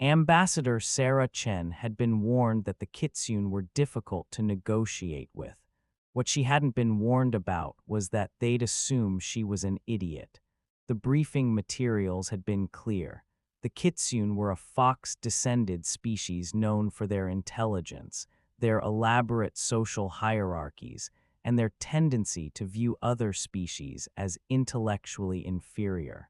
Ambassador Sarah Chen had been warned that the Kitsune were difficult to negotiate with. What she hadn't been warned about was that they'd assume she was an idiot. The briefing materials had been clear. The Kitsune were a fox-descended species known for their intelligence, their elaborate social hierarchies, and their tendency to view other species as intellectually inferior.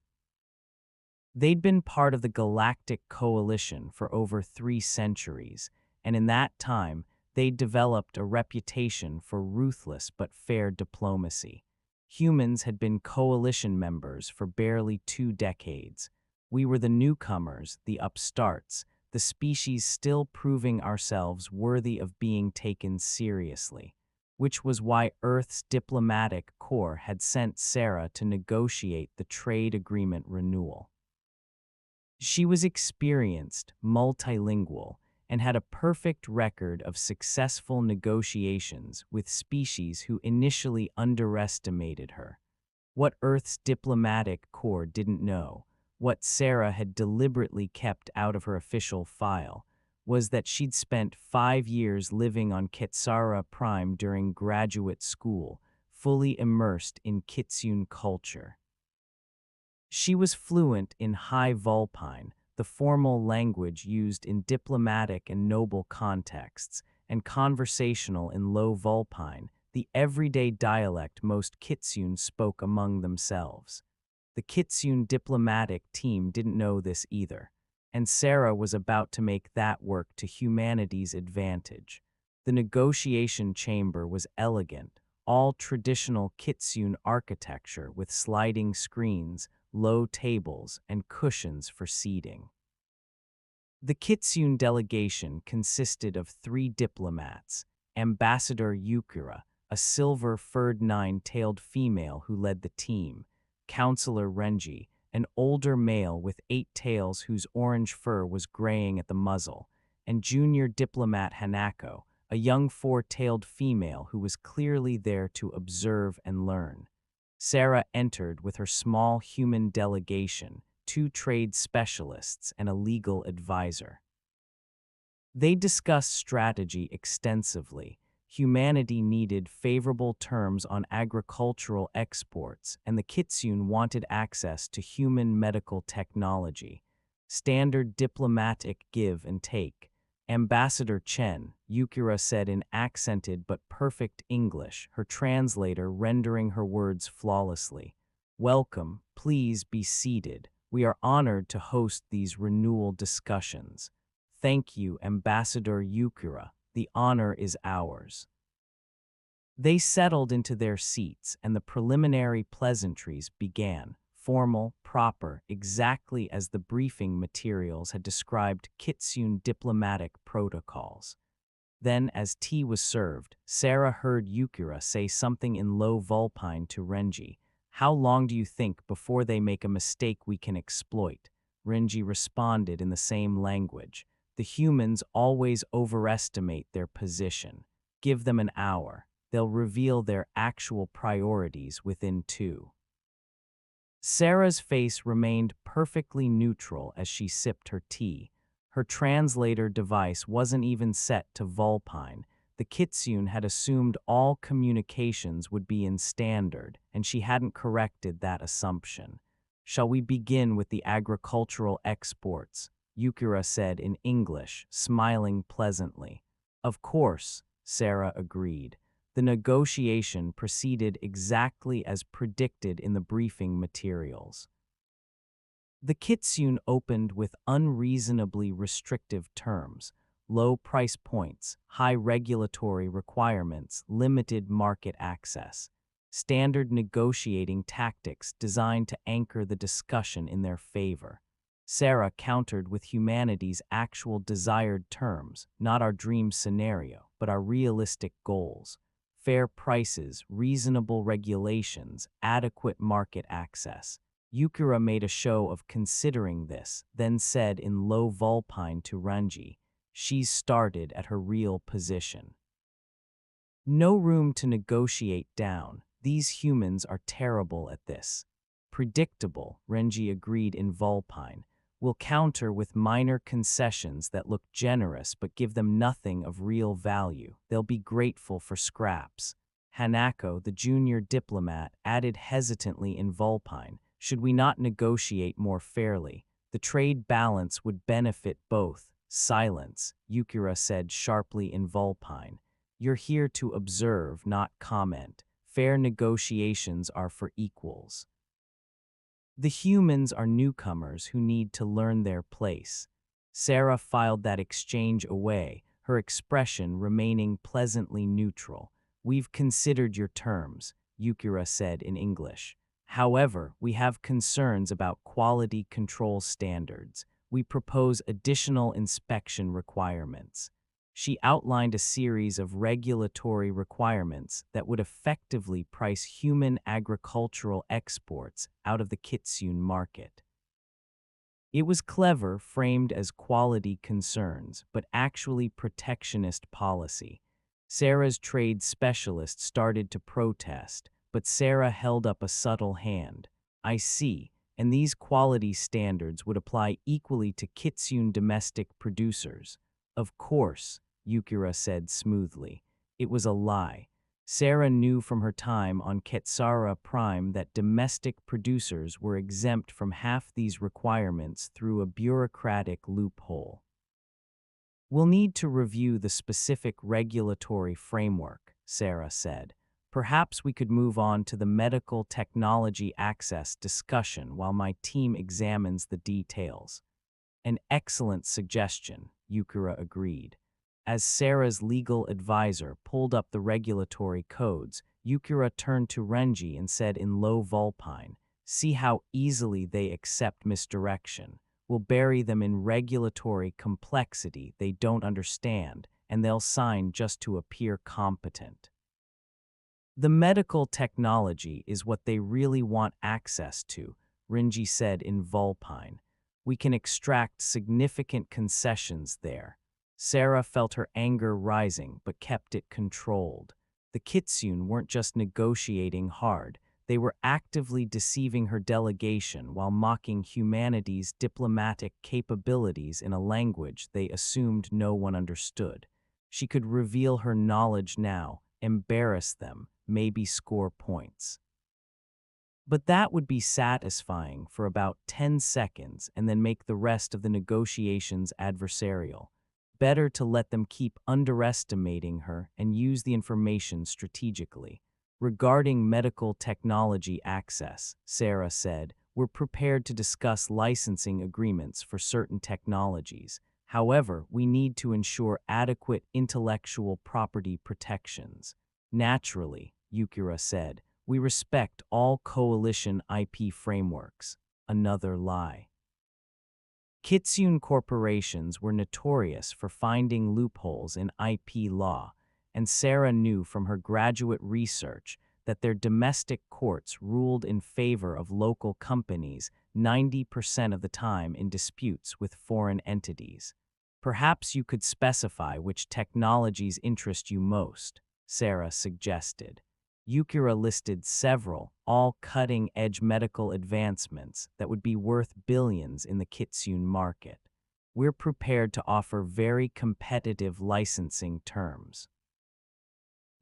They'd been part of the Galactic Coalition for over 3 centuries, and in that time, they'd developed a reputation for ruthless but fair diplomacy. Humans had been coalition members for barely 2 decades. We were the newcomers, the upstarts, the species still proving ourselves worthy of being taken seriously, which was why Earth's diplomatic corps had sent Sarah to negotiate the trade agreement renewal. She was experienced, multilingual, and had a perfect record of successful negotiations with species who initially underestimated her. What Earth's diplomatic corps didn't know, what Sarah had deliberately kept out of her official file, was that she'd spent 5 years living on Ketsara Prime during graduate school, fully immersed in Kitsune culture. She was fluent in High Vulpine, the formal language used in diplomatic and noble contexts, and conversational in Low Vulpine, the everyday dialect most Kitsune spoke among themselves. The Kitsune diplomatic team didn't know this either, and Sarah was about to make that work to humanity's advantage. The negotiation chamber was elegant, all traditional Kitsune architecture with sliding screens, low tables, and cushions for seating. The Kitsune delegation consisted of 3 diplomats: Ambassador Yukira, a silver-furred 9-tailed female who led the team; Counselor Renji, an older male with 8 tails whose orange fur was graying at the muzzle; and junior diplomat Hanako, a young 4-tailed female who was clearly there to observe and learn. Sarah entered with her small human delegation, 2 trade specialists, and a legal advisor. They discussed strategy extensively. Humanity needed favorable terms on agricultural exports, and the Kitsune wanted access to human medical technology. Standard diplomatic give and take. Ambassador Chen, Yukira said in accented but perfect English, her translator rendering her words flawlessly. "Welcome, please be seated. We are honored to host these renewal discussions." "Thank you, Ambassador Yukira. The honor is ours." They settled into their seats, and the preliminary pleasantries began, formal, proper, exactly as the briefing materials had described Kitsune diplomatic protocols. Then, as tea was served, Sarah heard Yukira say something in Low Vulpine to Renji. "How long do you think before they make a mistake we can exploit?" Renji responded in the same language. "The humans always overestimate their position. Give them an hour. They'll reveal their actual priorities within 2." Sarah's face remained perfectly neutral as she sipped her tea. Her translator device wasn't even set to Vulpine. The Kitsune had assumed all communications would be in standard, and she hadn't corrected that assumption. "Shall we begin with the agricultural exports?" Yukira said in English, smiling pleasantly. "Of course," Sarah agreed. The negotiation proceeded exactly as predicted in the briefing materials. The Kitsune opened with unreasonably restrictive terms: low price points, high regulatory requirements, limited market access. Standard negotiating tactics designed to anchor the discussion in their favor. Sarah countered with humanity's actual desired terms, not our dream scenario, but our realistic goals. Fair prices, reasonable regulations, adequate market access. Yukira made a show of considering this, then said in Low Vulpine to Renji, "She's started at her real position." "No room to negotiate down. These humans are terrible at this." "Predictable," Renji agreed in Vulpine. We'll counter with minor concessions that look generous but give them nothing of real value. They'll be grateful for scraps." Hanako, the junior diplomat, added hesitantly in Vulpine, "Should we not negotiate more fairly? The trade balance would benefit both." "Silence," Yukira said sharply in Vulpine. "You're here to observe, not comment. Fair negotiations are for equals. The humans are newcomers who need to learn their place." Sarah filed that exchange away, her expression remaining pleasantly neutral. "We've considered your terms," Yukira said in English. "However, we have concerns about quality control standards. We propose additional inspection requirements." She outlined a series of regulatory requirements that would effectively price human agricultural exports out of the kitsune market. It was clever, framed as quality concerns, but actually protectionist policy. Sarah's trade specialist started to protest, but Sarah held up a subtle hand. "I see, and these quality standards would apply equally to kitsune domestic producers." "Of course," Yukira said smoothly. It was a lie. Sarah knew from her time on Ketsara Prime that domestic producers were exempt from half these requirements through a bureaucratic loophole. "We'll need to review the specific regulatory framework," Sarah said. "Perhaps we could move on to the medical technology access discussion while my team examines the details." "An excellent suggestion," Yukira agreed. As Sarah's legal advisor pulled up the regulatory codes, Yukira turned to Renji and said in low Vulpine, "See how easily they accept misdirection. We'll bury them in regulatory complexity they don't understand, and they'll sign just to appear competent." "The medical technology is what they really want access to," Renji said in Vulpine. "We can extract significant concessions there." Sarah felt her anger rising but kept it controlled. The kitsune weren't just negotiating hard, they were actively deceiving her delegation while mocking humanity's diplomatic capabilities in a language they assumed no one understood. She could reveal her knowledge now, embarrass them, maybe score points. But that would be satisfying for about 10 seconds and then make the rest of the negotiations adversarial. Better to let them keep underestimating her and use the information strategically. "Regarding medical technology access," Sarah said, "we're prepared to discuss licensing agreements for certain technologies. However, we need to ensure adequate intellectual property protections." "Naturally," Yukira said, "we respect all coalition IP frameworks." Another lie. Kitsune corporations were notorious for finding loopholes in IP law, and Sarah knew from her graduate research that their domestic courts ruled in favor of local companies 90% of the time in disputes with foreign entities. "Perhaps you could specify which technologies interest you most," Sarah suggested. Yukira listed several, all cutting-edge medical advancements that would be worth billions in the kitsune market. "We're prepared to offer very competitive licensing terms."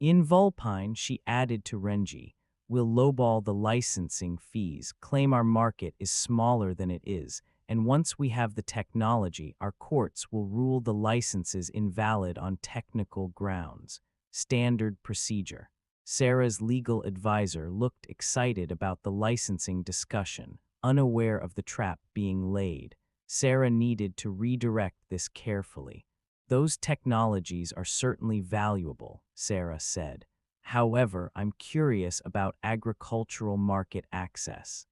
In Vulpine, she added to Renji, "We'll lowball the licensing fees, claim our market is smaller than it is, and once we have the technology, our courts will rule the licenses invalid on technical grounds." Standard procedure. Sarah's legal advisor looked excited about the licensing discussion, unaware of the trap being laid. Sarah needed to redirect this carefully. "Those technologies are certainly valuable," Sarah said. "However, I'm curious about agricultural market access.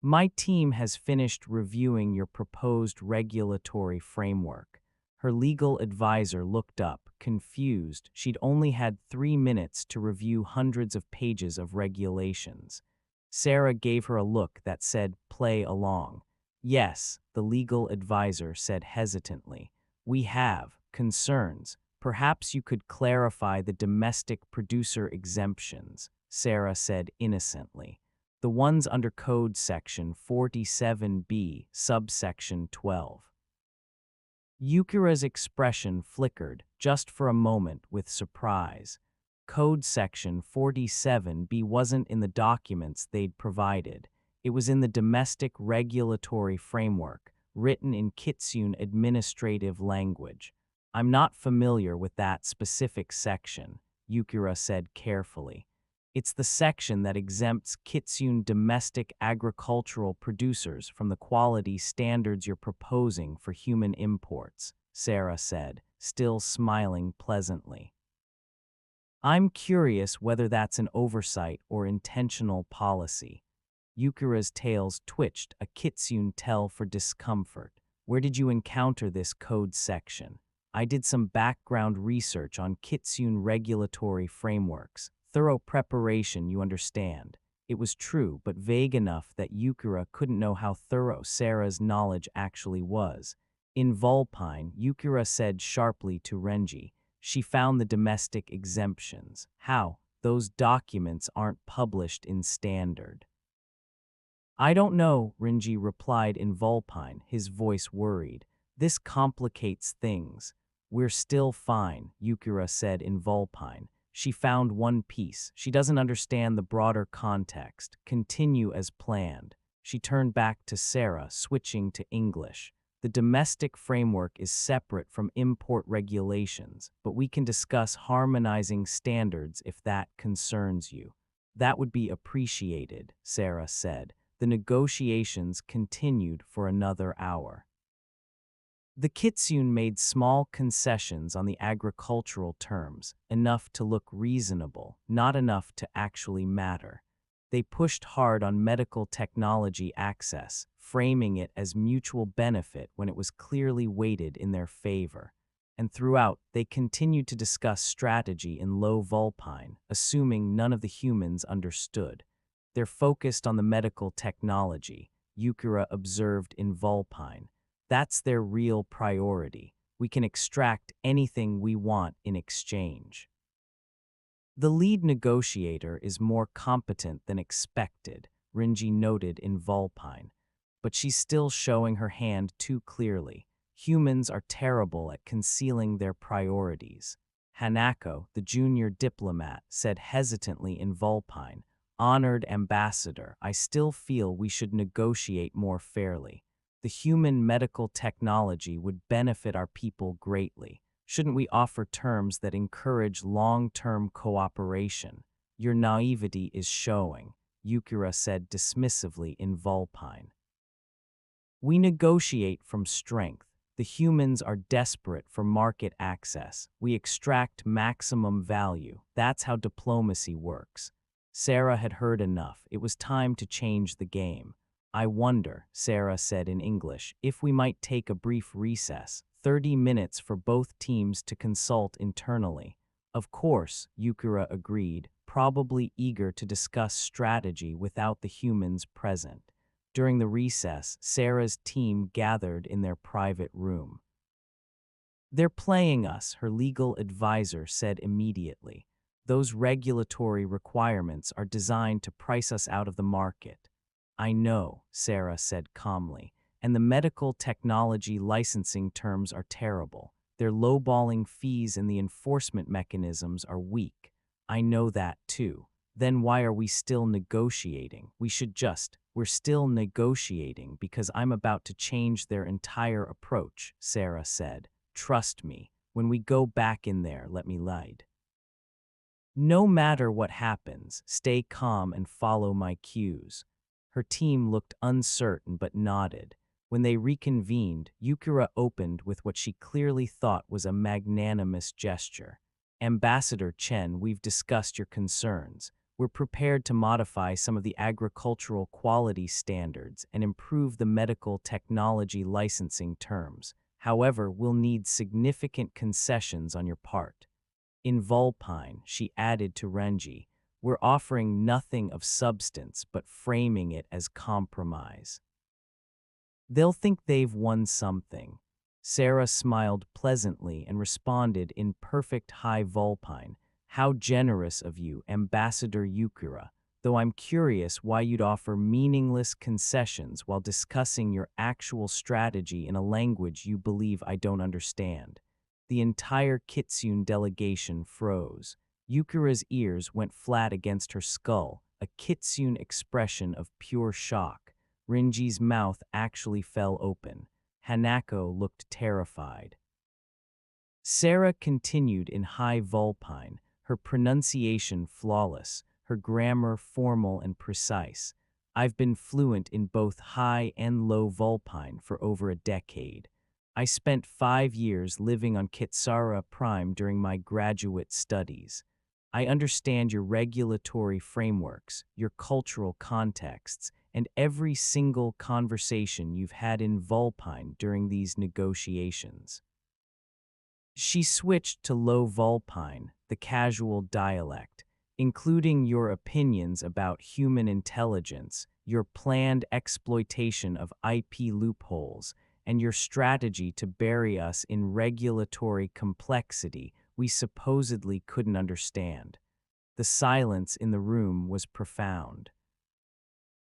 My team has finished reviewing your proposed regulatory framework." Her legal advisor looked up, confused. She'd only had 3 minutes to review hundreds of pages of regulations. Sarah gave her a look that said, "Play along." "Yes," the legal advisor said hesitantly. "We have concerns. Perhaps you could clarify the domestic producer exemptions," Sarah said innocently. the ones under Code Section 47B, subsection 12. Yukira's expression flickered, just for a moment, with surprise. Code Section 47B wasn't in the documents they'd provided. It was in the Domestic Regulatory Framework, written in Kitsune administrative language. I'm not familiar with that specific section, Yukira said carefully. It's the section that exempts Kitsune domestic agricultural producers from the quality standards you're proposing for human imports, Sarah said, still smiling pleasantly. I'm curious whether that's an oversight or intentional policy. Yukira's tails twitched, a Kitsune tell for discomfort. Where did you encounter this code section? I did some background research on Kitsune regulatory frameworks. Thorough preparation, you understand. It was true, but vague enough that Yukira couldn't know how thorough Sarah's knowledge actually was. In Vulpine, Yukira said sharply to Renji, she found the domestic exemptions. How? Those documents aren't published in standard. I don't know, Renji replied in Vulpine, his voice worried. This complicates things. We're still fine, Yukira said in Vulpine. She found one piece. She doesn't understand the broader context. Continue as planned. She turned back to Sarah, switching to English. The domestic framework is separate from import regulations, but we can discuss harmonizing standards if that concerns you. That would be appreciated, Sarah said. The negotiations continued for another hour. The Kitsune made small concessions on the agricultural terms, enough to look reasonable, not enough to actually matter. They pushed hard on medical technology access, framing it as mutual benefit when it was clearly weighted in their favor. And throughout, they continued to discuss strategy in low Vulpine, assuming none of the humans understood. They're focused on the medical technology, Yukira observed in Vulpine. That's their real priority. We can extract anything we want in exchange. The lead negotiator is more competent than expected, Renji noted in Vulpine. But she's still showing her hand too clearly. Humans are terrible at concealing their priorities. Hanako, the junior diplomat, said hesitantly in Vulpine, Honored ambassador, I still feel we should negotiate more fairly. The human medical technology would benefit our people greatly. Shouldn't we offer terms that encourage long-term cooperation? Your naivety is showing, Yukira said dismissively in Vulpine. We negotiate from strength. The humans are desperate for market access. We extract maximum value. That's how diplomacy works. Sarah had heard enough. It was time to change the game. I wonder, Sarah said in English, if we might take a brief recess, 30 minutes for both teams to consult internally. Of course, Yukira agreed, probably eager to discuss strategy without the humans present. During the recess, Sarah's team gathered in their private room. They're playing us, her legal advisor said immediately. Those regulatory requirements are designed to price us out of the market. I know, Sarah said calmly, and the medical technology licensing terms are terrible. Their lowballing fees and the enforcement mechanisms are weak. I know that too. Then why are we still negotiating? We're still negotiating because I'm about to change their entire approach, Sarah said. Trust me, when we go back in there, let me lead. No matter what happens, stay calm and follow my cues. Her team looked uncertain but nodded. When they reconvened, Yukira opened with what she clearly thought was a magnanimous gesture. Ambassador Chen, we've discussed your concerns. We're prepared to modify some of the agricultural quality standards and improve the medical technology licensing terms. However, we'll need significant concessions on your part. In Vulpine, she added to Renji, we're offering nothing of substance but framing it as compromise. They'll think they've won something. Sarah smiled pleasantly and responded in perfect high Vulpine. How generous of you, Ambassador Yukira. though I'm curious why you'd offer meaningless concessions while discussing your actual strategy in a language you believe I don't understand. The entire Kitsune delegation froze. Yukira's ears went flat against her skull, a Kitsune expression of pure shock. Rinji's mouth actually fell open. Hanako looked terrified. Sarah continued in high Vulpine, her pronunciation flawless, her grammar formal and precise. I've been fluent in both high and low Vulpine for over a decade. I spent 5 years living on Kitsara Prime during my graduate studies. I understand your regulatory frameworks, your cultural contexts, and every single conversation you've had in Vulpine during these negotiations. She switched to low Vulpine, the casual dialect, including your opinions about human intelligence, your planned exploitation of IP loopholes, and your strategy to bury us in regulatory complexity we supposedly couldn't understand. The silence in the room was profound.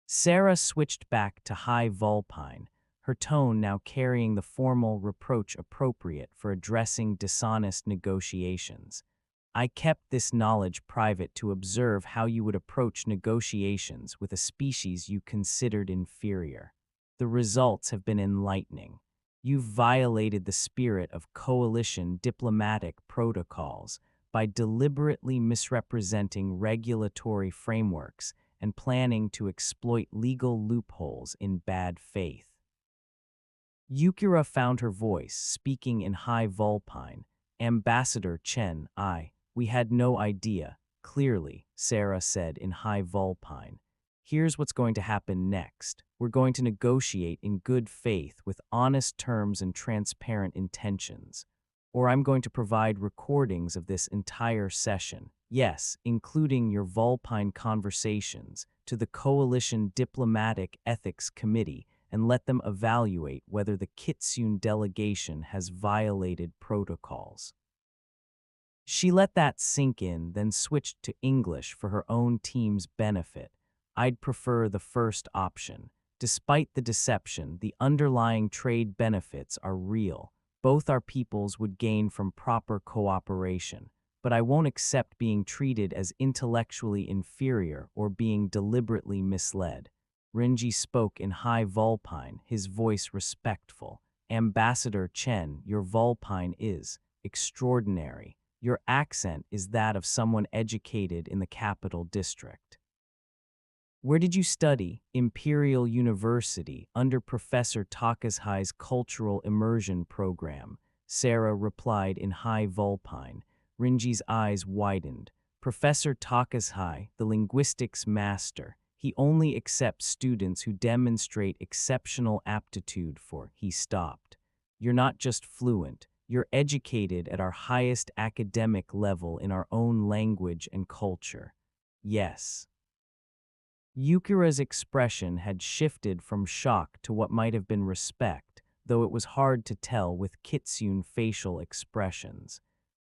Sarah switched back to high Vulpine, her tone now carrying the formal reproach appropriate for addressing dishonest negotiations. I kept this knowledge private to observe how you would approach negotiations with a species you considered inferior. The results have been enlightening. You've violated the spirit of coalition diplomatic protocols by deliberately misrepresenting regulatory frameworks and planning to exploit legal loopholes in bad faith. Yukira found her voice, speaking in high Vulpine. Ambassador Chen, we had no idea. Clearly, Sarah said in high Vulpine. Here's what's going to happen next. We're going to negotiate in good faith with honest terms and transparent intentions. Or I'm going to provide recordings of this entire session, yes, including your Vulpine conversations, to the Coalition Diplomatic Ethics Committee and let them evaluate whether the Kitsune delegation has violated protocols. She let that sink in, then switched to English for her own team's benefit. I'd prefer the first option. Despite the deception, the underlying trade benefits are real. Both our peoples would gain from proper cooperation, but I won't accept being treated as intellectually inferior or being deliberately misled. Rinji spoke in high Vulpine, his voice respectful. Ambassador Chen, your Vulpine is extraordinary. Your accent is that of someone educated in the capital district. Where did you study? Imperial University, under Professor Takashai's Cultural Immersion Program, Sarah replied in high Vulpine. Rinji's eyes widened. Professor Takashai, the linguistics master, he only accepts students who demonstrate exceptional aptitude for, he stopped. You're not just fluent, you're educated at our highest academic level in our own language and culture. Yes. Yukira's expression had shifted from shock to what might have been respect, though it was hard to tell with Kitsune facial expressions.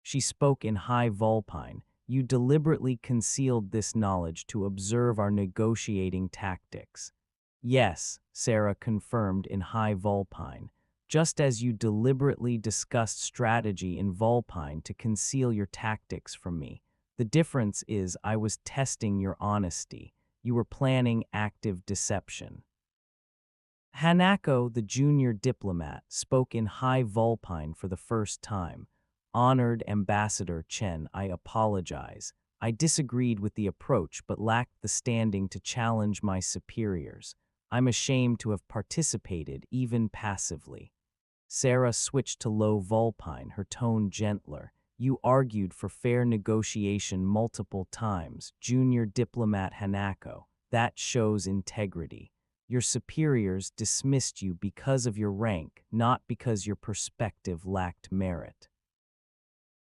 She spoke in high Vulpine. You deliberately concealed this knowledge to observe our negotiating tactics. Yes, Sarah confirmed in high Vulpine, just as you deliberately discussed strategy in Vulpine to conceal your tactics from me. The difference is I was testing your honesty. You were planning active deception. Hanako, the junior diplomat, spoke in high Vulpine for the first time. Honored Ambassador Chen, I apologize. I disagreed with the approach but lacked the standing to challenge my superiors. I'm ashamed to have participated, even passively. Sarah switched to low Vulpine, her tone gentler. You argued for fair negotiation multiple times, junior diplomat Hanako. That shows integrity. Your superiors dismissed you because of your rank, not because your perspective lacked merit.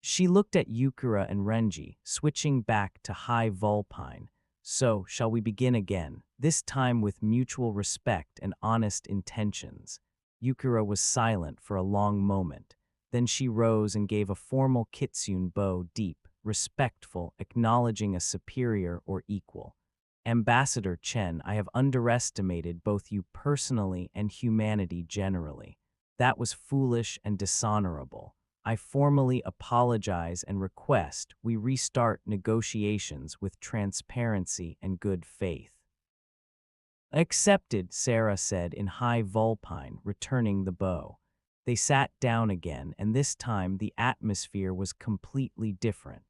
She looked at Yukira and Renji, switching back to high Vulpine. So, shall we begin again, this time with mutual respect and honest intentions? Yukira was silent for a long moment. Then she rose and gave a formal Kitsune bow, deep, respectful, acknowledging a superior or equal. Ambassador Chen, I have underestimated both you personally and humanity generally. That was foolish and dishonorable. I formally apologize and request we restart negotiations with transparency and good faith. Accepted, Sarah said in high Vulpine, returning the bow. They sat down again, and this time the atmosphere was completely different.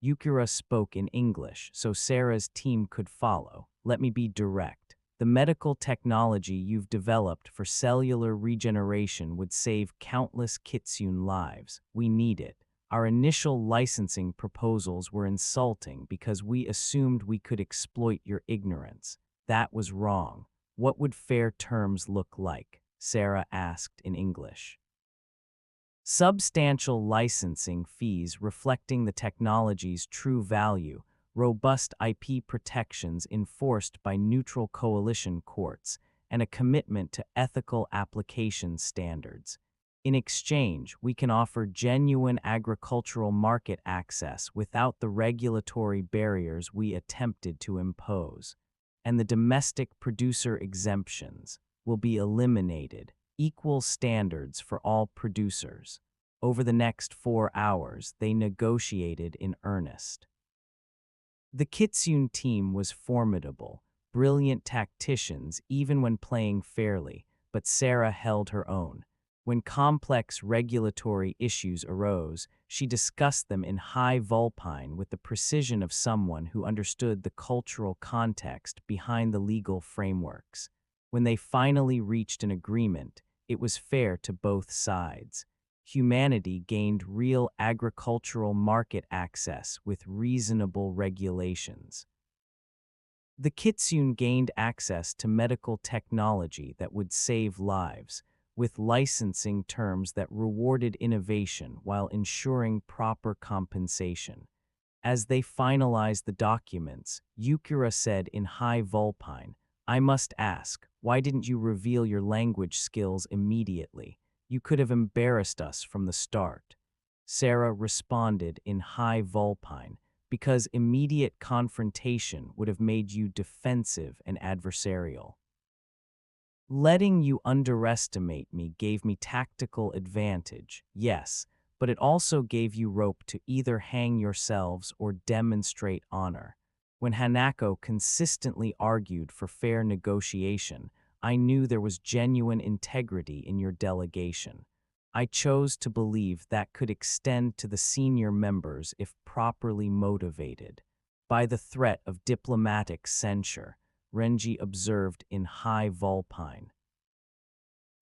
Yukira spoke in English, so Sarah's team could follow. Let me be direct. The medical technology you've developed for cellular regeneration would save countless Kitsune lives. We need it. Our initial licensing proposals were insulting because we assumed we could exploit your ignorance. That was wrong. What would fair terms look like? Sarah asked in English. Substantial licensing fees reflecting the technology's true value, robust IP protections enforced by neutral coalition courts, and a commitment to ethical application standards. In exchange, we can offer genuine agricultural market access without the regulatory barriers we attempted to impose. And the domestic producer exemptions will be eliminated, equal standards for all producers. Over the next 4 hours, they negotiated in earnest. The Kitsune team was formidable, brilliant tacticians even when playing fairly, but Sarah held her own. When complex regulatory issues arose, she discussed them in high Vulpine with the precision of someone who understood the cultural context behind the legal frameworks. When they finally reached an agreement, it was fair to both sides. Humanity gained real agricultural market access with reasonable regulations. The Kitsune gained access to medical technology that would save lives, with licensing terms that rewarded innovation while ensuring proper compensation. As they finalized the documents, Yukira said in high Vulpine, I must ask, why didn't you reveal your language skills immediately? You could have embarrassed us from the start. Sarah responded in high Vulpine, because immediate confrontation would have made you defensive and adversarial. Letting you underestimate me gave me tactical advantage, yes, but it also gave you rope to either hang yourselves or demonstrate honor. When Hanako consistently argued for fair negotiation, I knew there was genuine integrity in your delegation. I chose to believe that could extend to the senior members if properly motivated. By the threat of diplomatic censure, Renji observed in high Vulpine.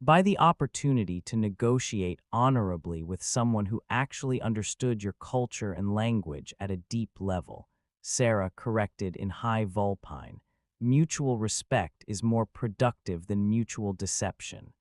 By the opportunity to negotiate honorably with someone who actually understood your culture and language at a deep level, Sarah corrected in high Vulpine. Mutual respect is more productive than mutual deception.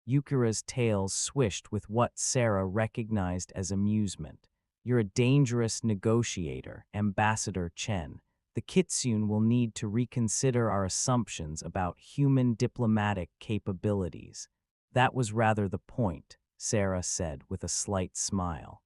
Yukira's tails swished with what Sarah recognized as amusement. You're a dangerous negotiator, Ambassador Chen. The Kitsune will need to reconsider our assumptions about human diplomatic capabilities. That was rather the point, Sarah said with a slight smile.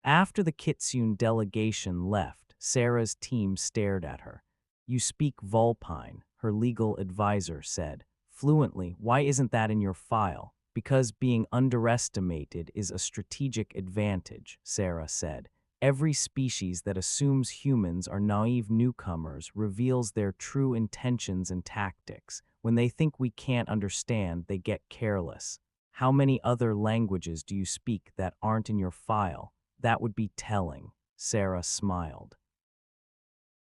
After the Kitsune delegation left, Sarah's team stared at her. You speak Vulpine, her legal advisor said. Fluently, why isn't that in your file? Because being underestimated is a strategic advantage, Sarah said. Every species that assumes humans are naive newcomers reveals their true intentions and tactics. When they think we can't understand, they get careless. How many other languages do you speak that aren't in your file? That would be telling, Sarah smiled.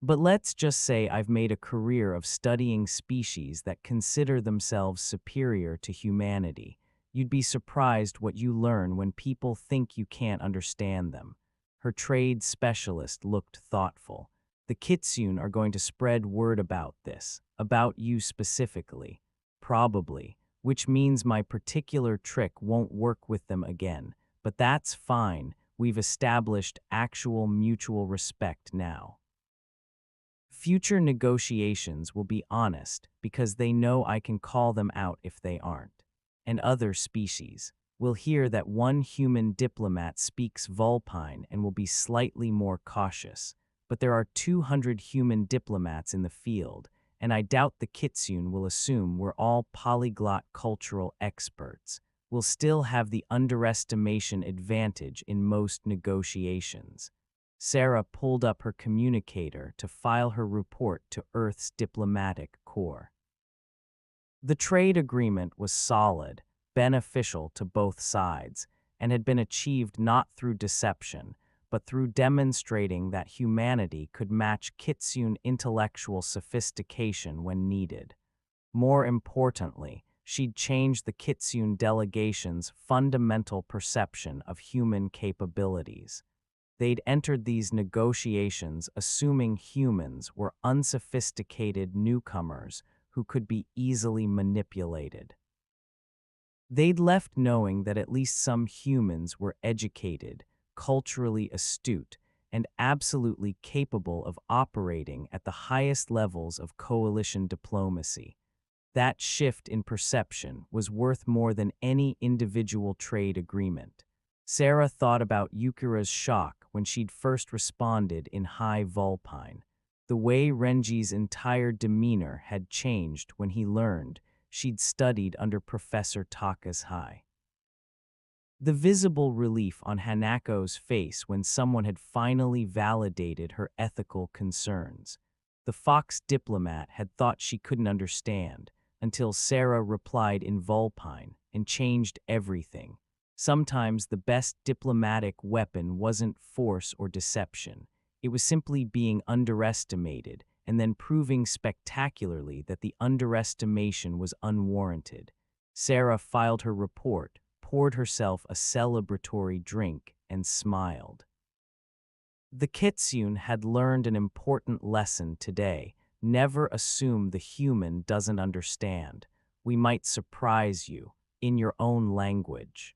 But let's just say I've made a career of studying species that consider themselves superior to humanity. You'd be surprised what you learn when people think you can't understand them. Her trade specialist looked thoughtful. The Kitsune are going to spread word about this, about you specifically. Probably, which means my particular trick won't work with them again. But that's fine, we've established actual mutual respect now. Future negotiations will be honest because they know I can call them out if they aren't. And other species will hear that one human diplomat speaks Vulpine and will be slightly more cautious. but there are 200 human diplomats in the field, and I doubt the Kitsune will assume we're all polyglot cultural experts. We'll still have the underestimation advantage in most negotiations. Sarah pulled up her communicator to file her report to Earth's diplomatic corps. The trade agreement was solid, beneficial to both sides, and had been achieved not through deception, but through demonstrating that humanity could match Kitsune intellectual sophistication when needed. More importantly, she'd changed the Kitsune delegation's fundamental perception of human capabilities. They'd entered these negotiations assuming humans were unsophisticated newcomers who could be easily manipulated. They'd left knowing that at least some humans were educated, culturally astute, and absolutely capable of operating at the highest levels of coalition diplomacy. That shift in perception was worth more than any individual trade agreement. Sarah thought about Yukira's shock when she'd first responded in High Vulpine. The way Renji's entire demeanor had changed when he learned she'd studied under Professor Taka's High. The visible relief on Hanako's face when someone had finally validated her ethical concerns. The Fox diplomat had thought she couldn't understand, until Sarah replied in Vulpine and changed everything. Sometimes the best diplomatic weapon wasn't force or deception. It was simply being underestimated and then proving spectacularly that the underestimation was unwarranted. Sarah filed her report, poured herself a celebratory drink, and smiled. The Kitsune had learned an important lesson today. Never assume the human doesn't understand. We might surprise you in your own language.